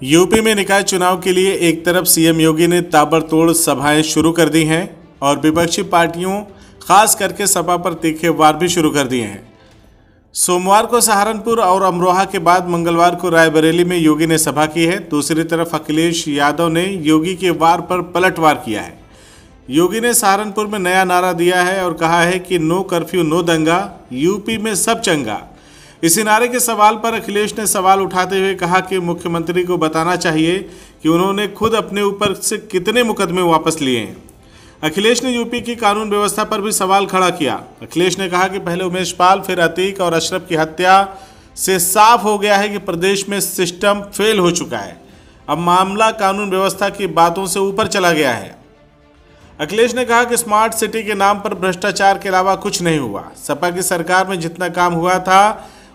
UP में निकाय चुनाव के लिए एक तरफ सीएम योगी ने ताबड़तोड़ सभाएं शुरू कर दी हैं और विपक्षी पार्टियों खास करके सपा पर तीखे वार भी शुरू कर दिए हैं। सोमवार को सहारनपुर और अमरोहा के बाद मंगलवार को रायबरेली में योगी ने सभा की है। दूसरी तरफ अखिलेश यादव ने योगी के वार पर पलटवार किया है। योगी ने सहारनपुर में नया नारा दिया है और कहा है कि नो कर्फ्यू नो दंगा, यूपी में सब चंगा। इसी नारे के सवाल पर अखिलेश ने सवाल उठाते हुए कहा कि मुख्यमंत्री को बताना चाहिए कि उन्होंने खुद अपने ऊपर से कितने मुकदमे वापस लिए हैं। अखिलेश ने यूपी की कानून व्यवस्था पर भी सवाल खड़ा किया। अखिलेश ने कहा कि पहले उमेश पाल फिर अतीक और अशरफ की हत्या से साफ हो गया है कि प्रदेश में सिस्टम फेल हो चुका है। अब मामला कानून व्यवस्था की बातों से ऊपर चला गया है। अखिलेश ने कहा कि स्मार्ट सिटी के नाम पर भ्रष्टाचार के अलावा कुछ नहीं हुआ। सपा की सरकार में जितना काम हुआ था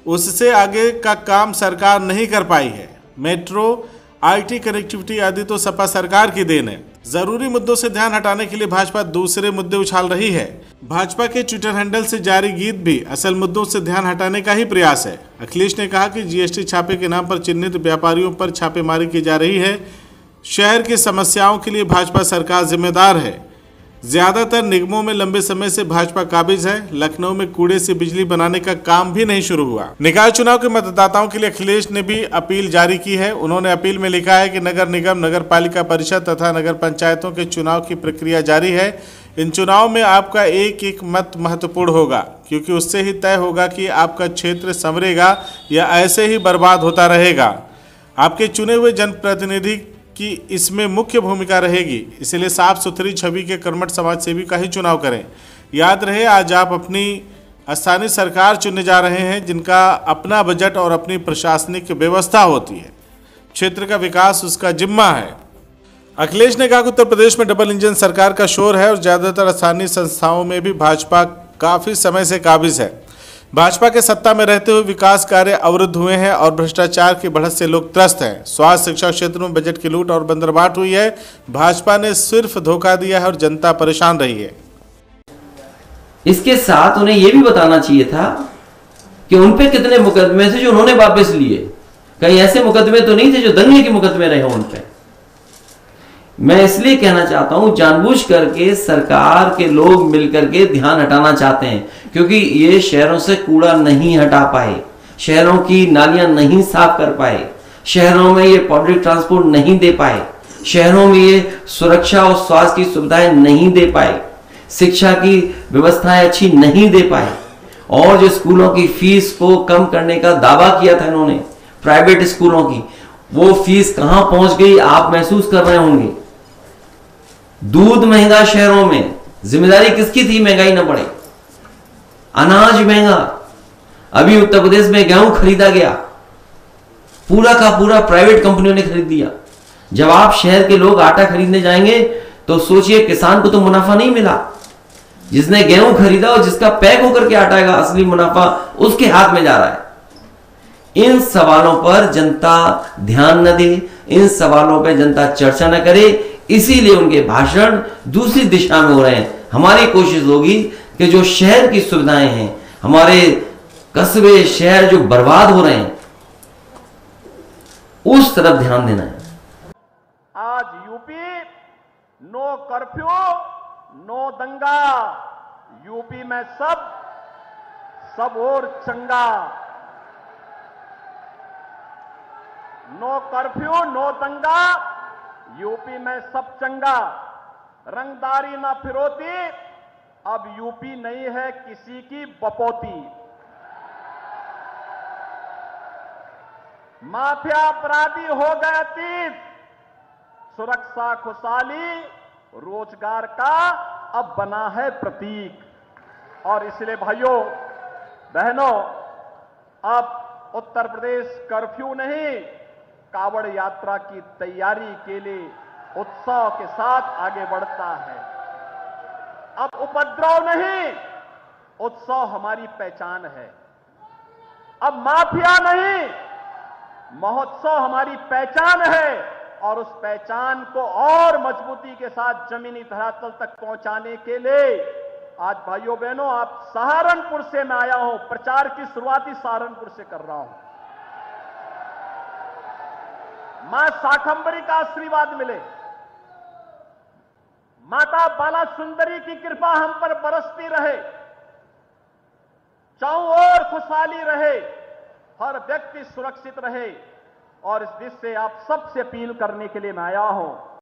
उससे आगे का काम सरकार नहीं कर पाई है। मेट्रो, आईटी कनेक्टिविटी आदि तो सपा सरकार की देन है। जरूरी मुद्दों से ध्यान हटाने के लिए भाजपा दूसरे मुद्दे उछाल रही है। भाजपा के ट्विटर हैंडल से जारी गीत भी असल मुद्दों से ध्यान हटाने का ही प्रयास है। अखिलेश ने कहा कि जीएसटी छापे के नाम पर चिन्हित व्यापारियों पर छापेमारी की जा रही है। शहर की समस्याओं के लिए भाजपा सरकार जिम्मेदार है। ज्यादातर निगमों में लंबे समय से भाजपा काबिज है। लखनऊ में कूड़े से बिजली बनाने का काम भी नहीं शुरू हुआ। निकाय चुनाव के मतदाताओं के लिए अखिलेश ने भी अपील जारी की है। उन्होंने अपील में लिखा है कि नगर निगम, नगर पालिका परिषद तथा नगर पंचायतों के चुनाव की प्रक्रिया जारी है। इन चुनाव में आपका एक एक मत महत्वपूर्ण होगा, क्योंकि उससे ही तय होगा कि आपका क्षेत्र संवरेगा या ऐसे ही बर्बाद होता रहेगा। आपके चुने हुए जनप्रतिनिधि कि इसमें मुख्य भूमिका रहेगी, इसलिए साफ सुथरी छवि के कर्मठ समाज सेवी का ही चुनाव करें। याद रहे, आज आप अपनी स्थानीय सरकार चुनने जा रहे हैं, जिनका अपना बजट और अपनी प्रशासनिक व्यवस्था होती है। क्षेत्र का विकास उसका जिम्मा है। अखिलेश ने कहा कि उत्तर प्रदेश में डबल इंजन सरकार का शोर है और ज्यादातर स्थानीय संस्थाओं में भी भाजपा काफी समय से काबिज है। भाजपा के सत्ता में रहते हुए विकास कार्य अवरुद्ध हुए हैं और भ्रष्टाचार की बढ़त से लोग त्रस्त हैं। स्वास्थ्य शिक्षा क्षेत्र में बजट की लूट और बंदरबाट हुई है। भाजपा ने सिर्फ धोखा दिया है और जनता परेशान रही है। इसके साथ उन्हें यह भी बताना चाहिए था कि उन पे कितने मुकदमे थे जो उन्होंने वापस लिए। कहीं ऐसे मुकदमे तो नहीं थे जो दंगे के मुकदमे रहे उन पे। मैं इसलिए कहना चाहता हूं, जानबूझ करके सरकार के लोग मिलकर के ध्यान हटाना चाहते हैं, क्योंकि ये शहरों से कूड़ा नहीं हटा पाए, शहरों की नालियां नहीं साफ कर पाए, शहरों में ये पब्लिक ट्रांसपोर्ट नहीं दे पाए, शहरों में ये सुरक्षा और स्वास्थ्य की सुविधाएं नहीं दे पाए, शिक्षा की व्यवस्थाएं अच्छी नहीं दे पाए, और जो स्कूलों की फीस को कम करने का दावा किया था इन्होंने प्राइवेट स्कूलों की, वो फीस कहां पहुंच गई आप महसूस कर रहे होंगे। दूध महंगा शहरों में, जिम्मेदारी किसकी थी महंगाई न बढ़े। अनाज महंगा, अभी उत्तर प्रदेश में गेहूं खरीदा गया, पूरा का पूरा प्राइवेट कंपनियों ने खरीद दिया। जब आप शहर के लोग आटा खरीदने जाएंगे तो सोचिए, किसान को तो मुनाफा नहीं मिला। जिसने गेहूं खरीदा और जिसका पैक होकर के आटा आएगा, असली मुनाफा उसके हाथ में जा रहा है। इन सवालों पर जनता ध्यान न दे, इन सवालों पर जनता चर्चा न करे, इसीलिए उनके भाषण दूसरी दिशा में हो रहे हैं। हमारी कोशिश होगी कि जो शहर की सुविधाएं हैं, हमारे कस्बे शहर जो बर्बाद हो रहे हैं, उस तरफ ध्यान देना है। आज यूपी नो कर्फ्यू नो दंगा, यूपी में सब और चंगा। नो कर्फ्यू नो दंगा, यूपी में सब चंगा। रंगदारी ना फिरौती, अब यूपी नहीं है किसी की बपौती। माफिया अपराधी हो गए अतीत, सुरक्षा खुशहाली रोजगार का अब बना है प्रतीक। और इसलिए भाइयों बहनों, अब उत्तर प्रदेश कर्फ्यू नहीं, कावड़ यात्रा की तैयारी के लिए उत्साह के साथ आगे बढ़ता है। अब उपद्रव नहीं, उत्साह हमारी पहचान है। अब माफिया नहीं, महोत्सव हमारी पहचान है। और उस पहचान को और मजबूती के साथ जमीनी धरातल तक पहुंचाने के लिए आज भाइयों बहनों, आप सहारनपुर से मैं आया हूं, प्रचार की शुरुआती सहारनपुर से कर रहा हूं। मां शाकंभरी का आशीर्वाद मिले, माता बाला सुंदरी की कृपा हम पर बरसती रहे, चारों ओर खुशहाली रहे, हर व्यक्ति सुरक्षित रहे। और इस दृश्य से आप सबसे अपील करने के लिए मैं आया हूं